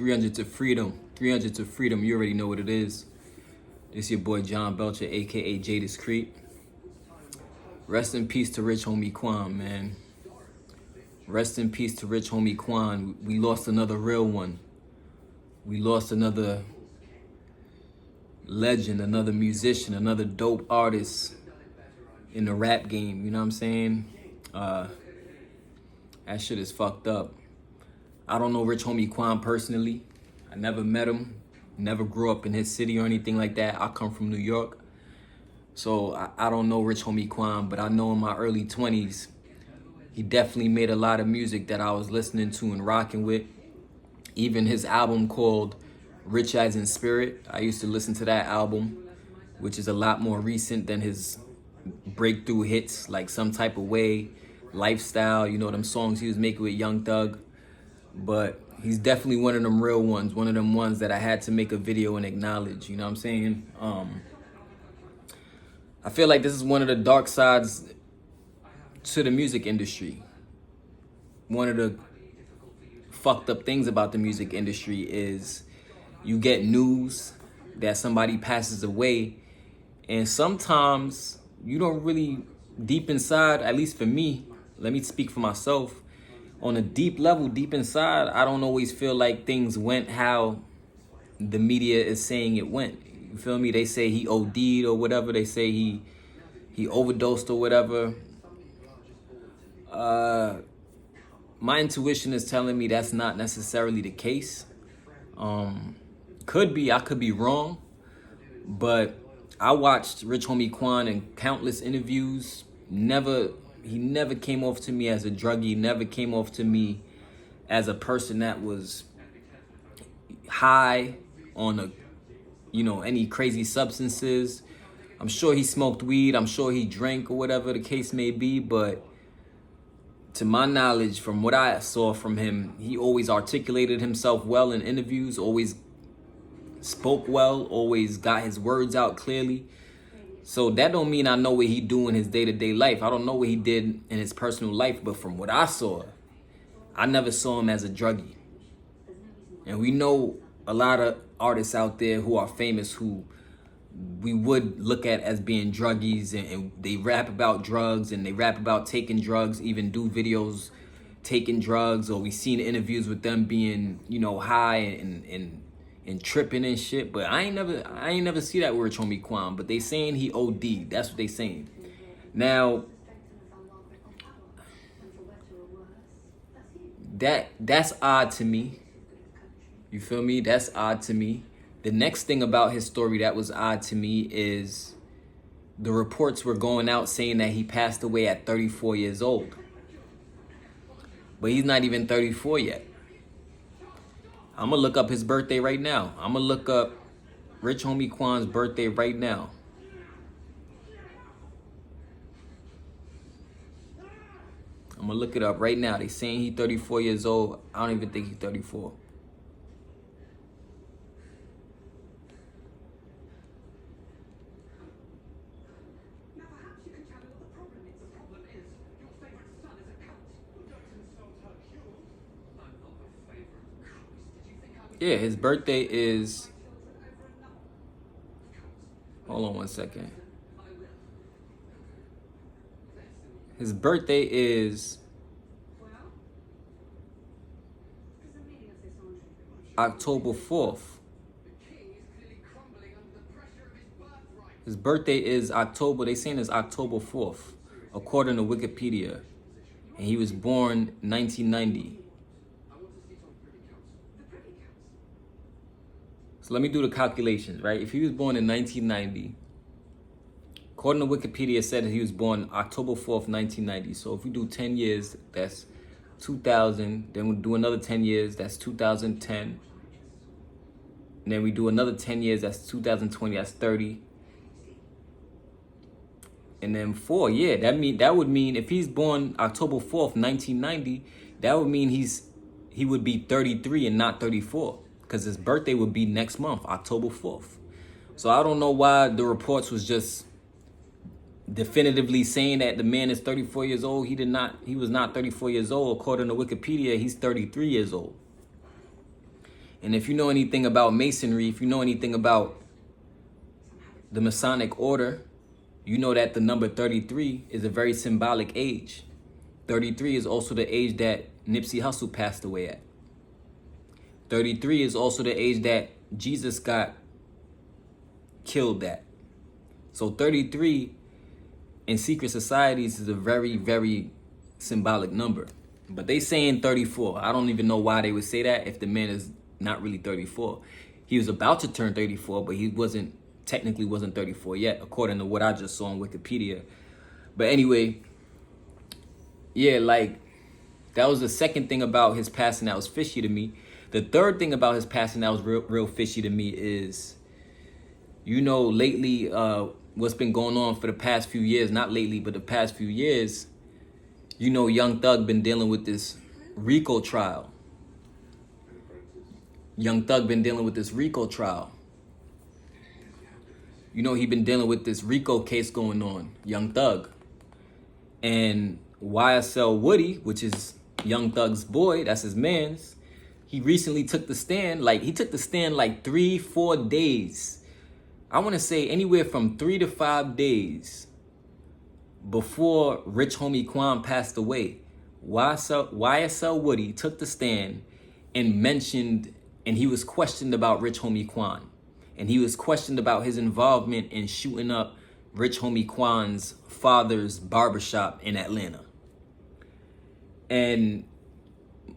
300 to freedom. 300 to freedom. You already know what it is. It's your boy Jon Belcher, aka Jadis Creep. Rest in peace to Rich Homie Quan, man. Rest in peace to Rich Homie Quan. We lost another real one. We lost another legend, another musician, another dope artist in the rap game. You know what I'm saying? That shit is fucked up. I don't know Rich Homie Quan personally. I never met him. Never grew up in his city or anything like that. I come from New York. So I don't know Rich Homie Quan, but I know in my early 20s, he definitely made a lot of music that I was listening to and rocking with. Even his album called Rich as in Spirit, I used to listen to that album, which is a lot more recent than his breakthrough hits like Some Type of Way, Lifestyle, you know, them songs he was making with Young Thug. But he's definitely one of them real ones, one of them ones that I had to make a video and acknowledge, you know what I'm saying? I feel like this is one of the dark sides to the music industry. One of the fucked up things about the music industry is you get news that somebody passes away, and sometimes you don't really, deep inside, at least for me, let me speak for myself, on a deep level, deep inside, I don't always feel like things went how the media is saying it went. You feel me? They say he OD'd or whatever. They say he overdosed or whatever. My intuition is telling me that's not necessarily the case. Could be, I could be wrong. But I watched Rich Homie Quan in countless interviews. He never came off to me as a druggie, never came off to me as a person that was high on any crazy substances. I'm sure he smoked weed, I'm sure he drank or whatever the case may be, but to my knowledge, from what I saw from him, he always articulated himself well in interviews, always spoke well, always got his words out clearly. So that don't mean I know what he do in his day-to-day life. I don't know what he did in his personal life, but from what I saw, I never saw him as a druggie. And we know a lot of artists out there who are famous who we would look at as being druggies, and they rap about drugs and they rap about taking drugs, even do videos taking drugs, or we seen interviews with them being, high and tripping and shit. But I ain't never see that with Rich Homie Quan. But they saying he OD'd. That's what they saying. Now that's odd to me. You feel me? That's odd to me. The next thing about his story that was odd to me is the reports were going out saying that he passed away at 34 years old. But he's not even 34 yet. I'm going to look up his birthday right now. I'm going to look up Rich Homie Quan's birthday right now. I'm going to look it up right now. They saying he's 34 years old. I don't even think he's 34. Yeah, his birthday is... Hold on one second. His birthday is October 4th. His birthday is October, they saying it's October 4th, according to Wikipedia. And he was born 1990. So let me do the calculations, right? If he was born in 1990, according to Wikipedia, it said that he was born October 4th, 1990. So if we do 10 years, that's 2000. Then we'll do another 10 years, that's 2010. And then we do another 10 years, that's 2020, that's 30. And then 4, yeah, that would mean if he's born October 4th, 1990, that would mean he would be 33 and not 34. Because his birthday would be next month, October 4th. So I don't know why the reports was just definitively saying that the man is 34 years old. He was not 34 years old. According to Wikipedia, he's 33 years old. And if you know anything about Masonry, if you know anything about the Masonic order, you know that the number 33 is a very symbolic age. 33 is also the age that Nipsey Hussle passed away at. 33 is also the age that Jesus got killed at. So 33 in secret societies is a very, very symbolic number. But they saying 34. I don't even know why they would say that if the man is not really 34. He was about to turn 34, but he technically wasn't 34 yet, according to what I just saw on Wikipedia. But anyway, yeah, like, that was the second thing about his passing that was fishy to me. The third thing about his passing that was real fishy to me is, you know, lately, what's been going on for the past few years, not lately, but the past few years, you know, Young Thug been dealing with this RICO trial. Young Thug been dealing with this RICO trial. You know, he been dealing with this RICO case going on, Young Thug. And YSL Woody, which is Young Thug's boy, that's his man's, he recently took the stand. Like, he took the stand like 3-4 days. I want to say anywhere from 3 to 5 days before Rich Homie Quan passed away. YSL Woody took the stand and mentioned, and he was questioned about Rich Homie Quan. And he was questioned about his involvement in shooting up Rich Homie Quan's father's barbershop in Atlanta. And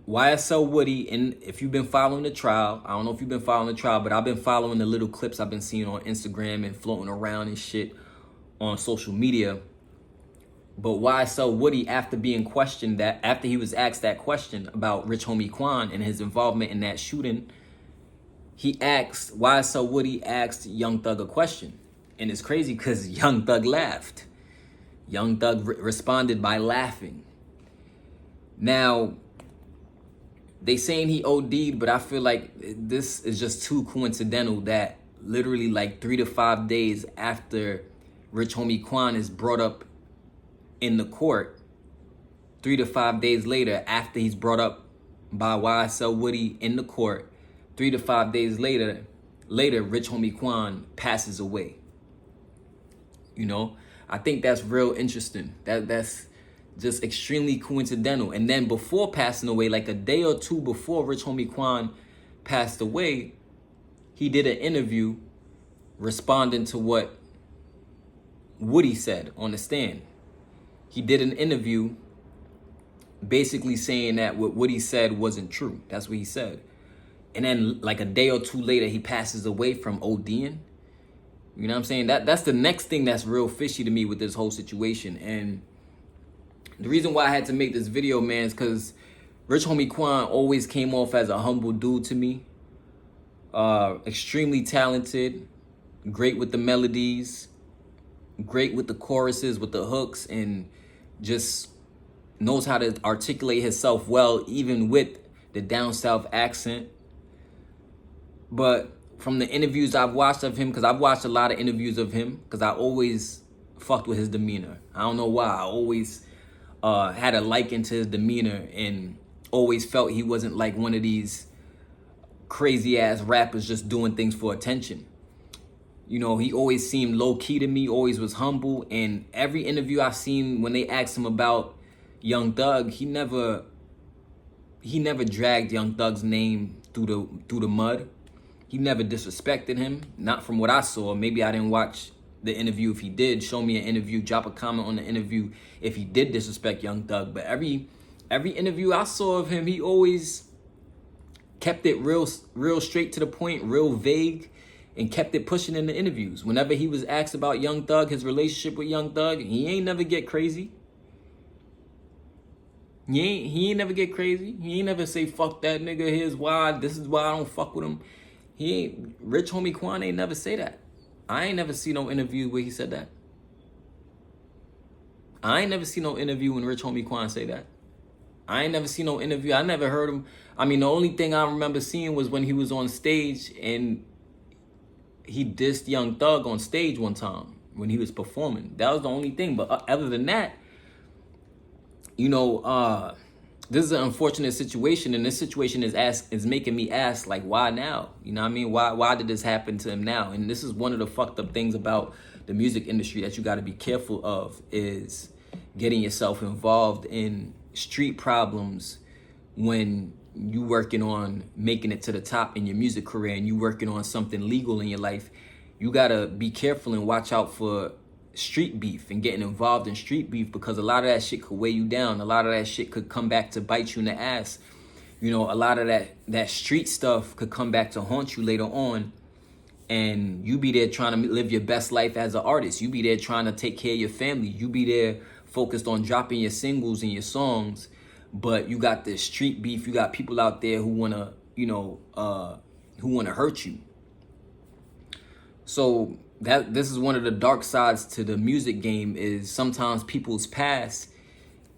YSL Woody, and if you've been following the trial, I don't know if you've been following the trial, but I've been following the little clips I've been seeing on Instagram and floating around and shit on social media. But YSL Woody, after being questioned, after he was asked that question about Rich Homie Quan and his involvement in that shooting, YSL Woody asked Young Thug a question. And it's crazy because Young Thug laughed. Young Thug responded by laughing. Now, they saying he OD'd, but I feel like this is just too coincidental that literally like 3 to 5 days after Rich Homie Quan is brought up in the court, 3 to 5 days later, after he's brought up by YSL Woody in the court, 3 to 5 days later, Rich Homie Quan passes away. You know, I think that's real interesting. That's just extremely coincidental. And then before passing away, like a day or two before Rich Homie Quan passed away, he did an interview responding to what Woody said on the stand. He did an interview basically saying that what Woody said wasn't true. That's what he said. And then like a day or two later, he passes away from ODing. You know what I'm saying? That's the next thing that's real fishy to me with this whole situation. And the reason why I had to make this video, man, is because Rich Homie Quan always came off as a humble dude to me. Extremely talented, great with the melodies, great with the choruses, with the hooks, and just knows how to articulate himself well, even with the down south accent. But from the interviews I've watched of him, because I've watched a lot of interviews of him, because I always fucked with his demeanor. I don't know why. I always had a liking to his demeanor and always felt he wasn't like one of these crazy ass rappers just doing things for attention. You know, he always seemed low key to me, always was humble. And every interview I've seen when they asked him about Young Thug, he never dragged Young Thug's name through the mud. He never disrespected him, not from what I saw. Maybe I didn't watch the interview. If he did, show me an interview, drop a comment on the interview if he did disrespect Young Thug. But every interview I saw of him, he always kept it real straight to the point, real vague, and kept it pushing in the interviews. Whenever he was asked about Young Thug, his relationship with Young Thug, he ain't never get crazy. He ain't never get crazy. He ain't never say, fuck that nigga, here's why, this is why I don't fuck with him. Rich Homie Quan ain't never say that. I ain't never seen no interview where he said that. I ain't never seen no interview when Rich Homie Quan say that. I ain't never seen no interview. I never heard him. I mean, the only thing I remember seeing was when he was on stage and he dissed Young Thug on stage one time when he was performing. That was the only thing. But other than that, you know, this is an unfortunate situation, and this situation is making me ask, like, why now? You know what I mean? Why did this happen to him now? And this is one of the fucked up things about the music industry that you got to be careful of, is getting yourself involved in street problems when you working on making it to the top in your music career and you working on something legal in your life. You got to be careful and watch out for street beef and getting involved in street beef, because a lot of that shit could weigh you down. A lot of that shit could come back to bite you in the ass. You know, a lot of that street stuff could come back to haunt you later on, and you be there trying to live your best life as an artist. You be there trying to take care of your family. You be there focused on dropping your singles and your songs, but you got this street beef. You got people out there who wanna, who wanna hurt you. So this is one of the dark sides to the music game, is sometimes people's past,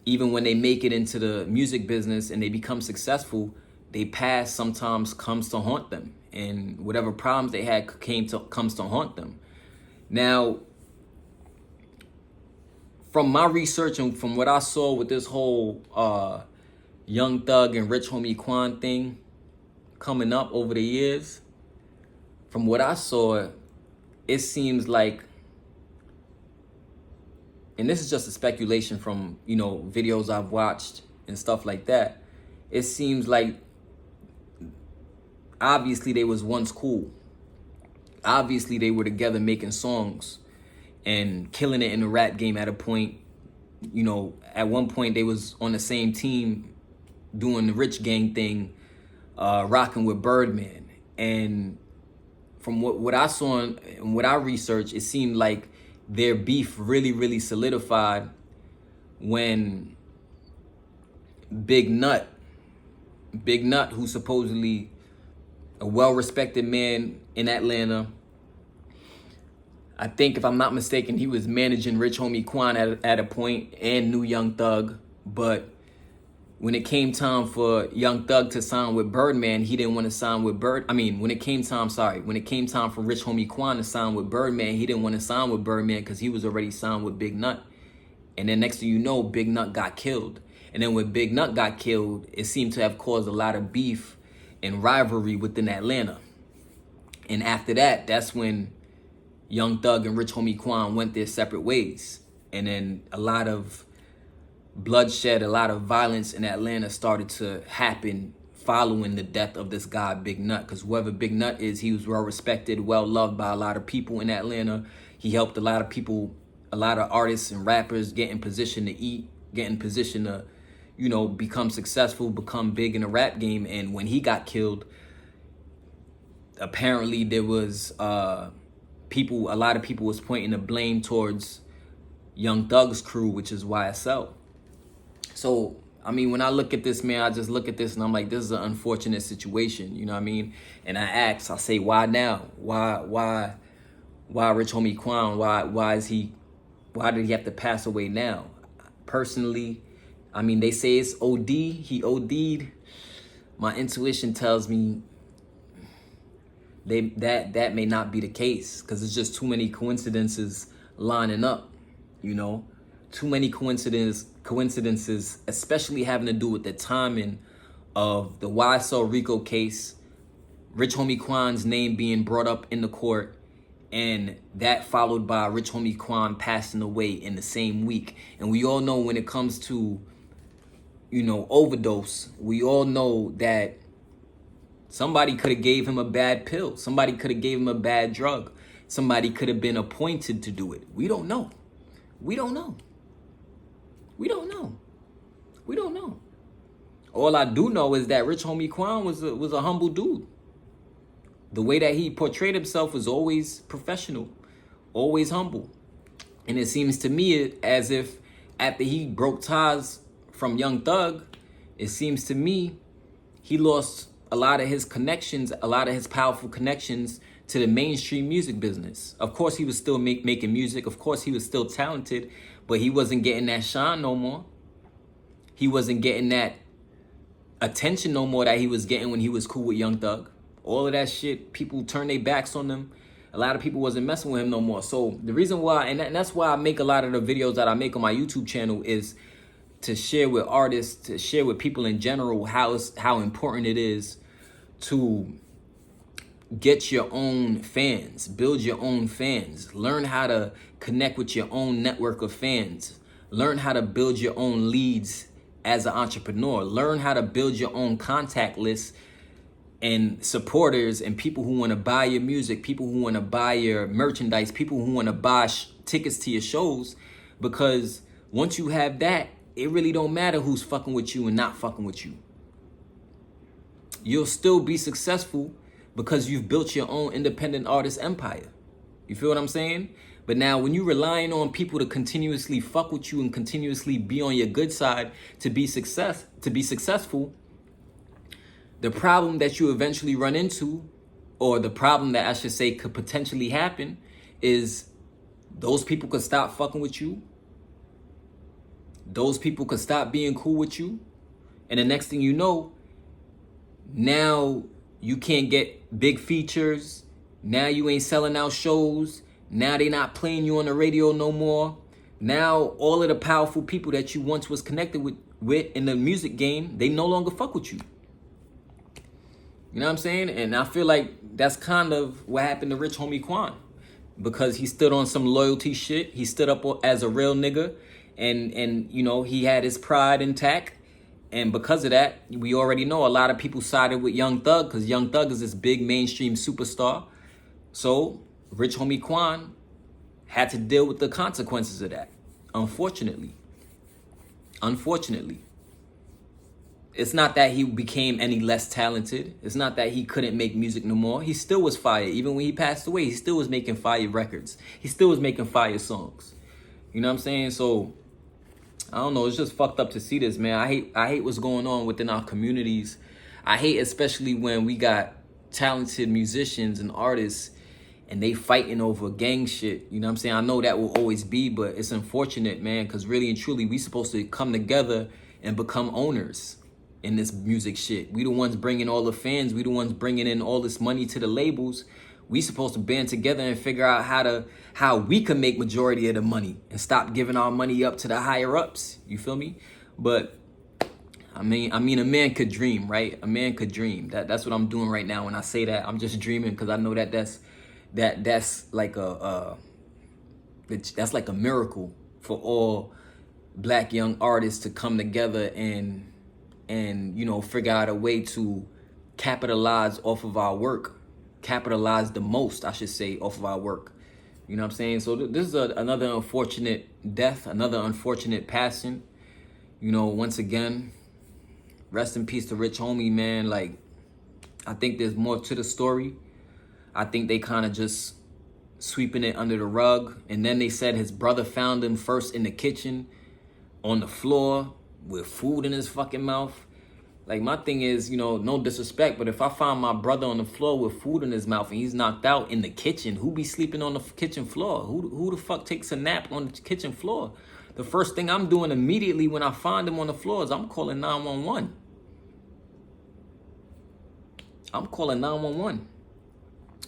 even when they make it into the music business and they become successful, they past sometimes comes to haunt them, and whatever problems they had comes to haunt them. Now, from my research and from what I saw with this whole Young Thug and Rich Homie Quan thing coming up over the years, from what I saw, it seems like, and this is just a speculation from, videos I've watched and stuff like that, it seems like obviously they was once cool. Obviously they were together making songs and killing it in the rap game at a point. At one point they was on the same team doing the Rich Gang thing, rocking with Birdman. And from what I saw and what I researched, it seemed like their beef really, really solidified when Big Nut, who's supposedly a well-respected man in Atlanta, I think, if I'm not mistaken, he was managing Rich Homie Quan at a point, and knew Young Thug. But when it came time for Young Thug to sign with Birdman, he didn't want to sign with when it came time for Rich Homie Quan to sign with Birdman, he didn't want to sign with Birdman because he was already signed with Big Nut. And then next thing you know, Big Nut got killed. And then when Big Nut got killed, it seemed to have caused a lot of beef and rivalry within Atlanta. And after that, that's when Young Thug and Rich Homie Quan went their separate ways. And then a lot of bloodshed, a lot of violence in Atlanta started to happen following the death of this guy, Big Nut. Because whoever Big Nut is, he was well respected, well loved by a lot of people in Atlanta. He helped a lot of people, a lot of artists and rappers get in position to eat, get in position to, become successful, become big in the rap game. And when he got killed, apparently there was a lot of people was pointing the blame towards Young Thug's crew, which is YSL. So, when I look at this, man, I just look at this and I'm like, this is an unfortunate situation, you know what I mean? And I say, why now? Why Rich Homie Quan? Why did he have to pass away now? Personally, they say it's OD, he OD'd. My intuition tells me that may not be the case, because it's just too many coincidences lining up, too many coincidences, especially having to do with the timing of the YSL Rico case, Rich Homie Quan's name being brought up in the court, and that followed by Rich Homie Quan passing away in the same week. And we all know when it comes to, overdose, we all know that somebody could have gave him a bad pill. Somebody could have gave him a bad drug. Somebody could have been appointed to do it. We don't know. All I do know is that Rich Homie Quan was a humble dude. The way that he portrayed himself was always professional, always humble. And it seems to me as if after he broke ties from Young Thug, it seems to me he lost a lot of his connections, a lot of his powerful connections to the mainstream music business. Of course, he was still making music. Of course, he was still talented, but he wasn't getting that shine no more. He wasn't getting that attention no more that he was getting when he was cool with Young Thug. All of that shit, people turned their backs on him. A lot of people wasn't messing with him no more. So the reason why, and that's why I make a lot of the videos that I make on my YouTube channel, is to share with artists, to share with people in general how important it is to get your own fans, build your own fans, learn how to connect with your own network of fans, learn how to build your own leads as an entrepreneur, learn how to build your own contact list and supporters and people who want to buy your music, people who want to buy your merchandise, people who want to buy tickets to your shows. Because once you have that, it really don't matter who's fucking with you and not fucking with you. You'll still be successful because you've built your own independent artist empire. You feel what I'm saying? But now when you're relying on people to continuously fuck with you and continuously be on your good side to be successful, the problem that you eventually run into, or the problem that I should say could potentially happen, is those people could stop fucking with you. Those people could stop being cool with you. And the next thing you know, now you can't get big features. Now you ain't selling out shows. Now they not playing you on the radio no more. Now all of the powerful people that you once was connected with in the music game, they no longer fuck with you. You know what I'm saying? And I feel like that's kind of what happened to Rich Homie Quan, because he stood on some loyalty shit. He stood up as a real nigga, and you know, he had his pride intact. And because of that, we already know a lot of people sided with Young Thug, because Young Thug is this big mainstream superstar. So Rich Homie Quan had to deal with the consequences of that, unfortunately. It's not that he became any less talented. It's not that he couldn't make music no more. He still was fire. Even when he passed away, he still was making fire records. He still was making fire songs. You know what I'm saying? So, I don't know. It's just fucked up to see this, man. I hate what's going on within our communities. I hate especially when we got talented musicians and artists and they fighting over gang shit. You know what I'm saying? I know that will always be, but it's unfortunate, man, because really and truly, we supposed to come together and become owners in this music shit. We the ones bringing all the fans. We the ones bringing in all this money to the labels. We supposed to band together and figure out how we can make majority of the money and stop giving our money up to the higher ups. You feel me? But I mean, a man could dream, right? A man could dream. That's what I'm doing right now. When I say that, I'm just dreaming, because I know that's like that's like a miracle for all black young artists to come together and you know, figure out a way to capitalize off of our work, capitalize the most, I should say, off of our work. You know what I'm saying? So this is another unfortunate death, another unfortunate passing. You know, once again, rest in peace to Rich Homie, man. Like, I think there's more to the story. I think they kind of just sweeping it under the rug. And then they said his brother found him first in the kitchen on the floor with food in his fucking mouth. Like, my thing is, you know, no disrespect, but if I find my brother on the floor with food in his mouth and he's knocked out in the kitchen, who be sleeping on the kitchen floor? Who the fuck takes a nap on the kitchen floor? The first thing I'm doing immediately when I find him on the floor is I'm calling 911. I'm calling 911.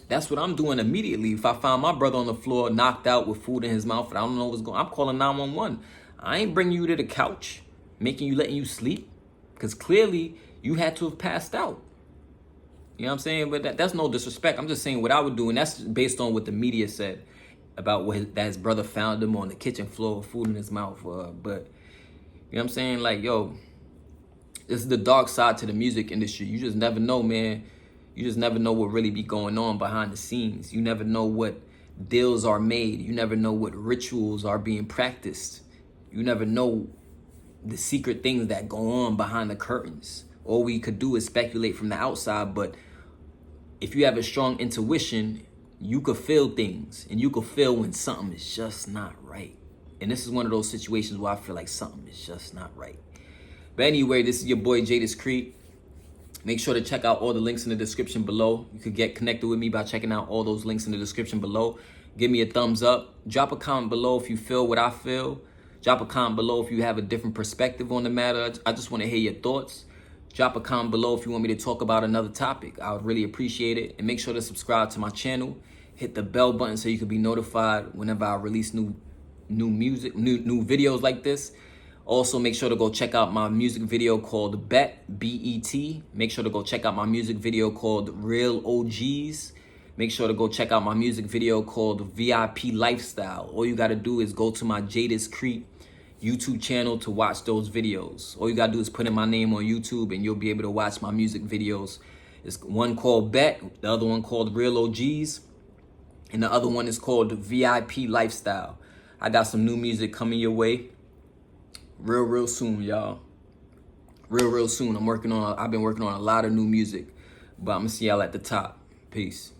That's what I'm doing immediately. If I find my brother on the floor knocked out with food in his mouth and I don't know what's going on, I'm calling 911. I ain't bringing you to the couch, letting you sleep, because clearly you had to have passed out. You know what I'm saying? But that's no disrespect. I'm just saying what I would do, and that's based on what the media said about that his brother found him on the kitchen floor with food in his mouth. But you know what I'm saying? Like, yo, this is the dark side to the music industry. You just never know, man. You just never know what really be going on behind the scenes. You never know what deals are made. You never know what rituals are being practiced. You never know the secret things that go on behind the curtains. All we could do is speculate from the outside, but if you have a strong intuition, you could feel things, and you could feel when something is just not right. And this is one of those situations where I feel like something is just not right. But anyway, this is your boy Jadis Creek. Make sure to check out all the links in the description below. You could get connected with me by checking out all those links in the description below. Give me a thumbs up. Drop a comment below if you feel what I feel. Drop a comment below if you have a different perspective on the matter. I just want to hear your thoughts. Drop a comment below if you want me to talk about another topic. I would really appreciate it. And make sure to subscribe to my channel. Hit the bell button so you can be notified whenever I release new music, new videos like this. Also, make sure to go check out my music video called Bet, B-E-T. Make sure to go check out my music video called Real OGs. Make sure to go check out my music video called VIP Lifestyle. All you got to do is go to my Jadis Creek YouTube channel to watch those videos. All you got to do is put in my name on YouTube and you'll be able to watch my music videos. It's one called Bet, the other one called Real OGs, and the other one is called VIP Lifestyle. I got some new music coming your way real soon, y'all. Real soon. I've been working on a lot of new music, but I'm gonna see y'all at the top. Peace.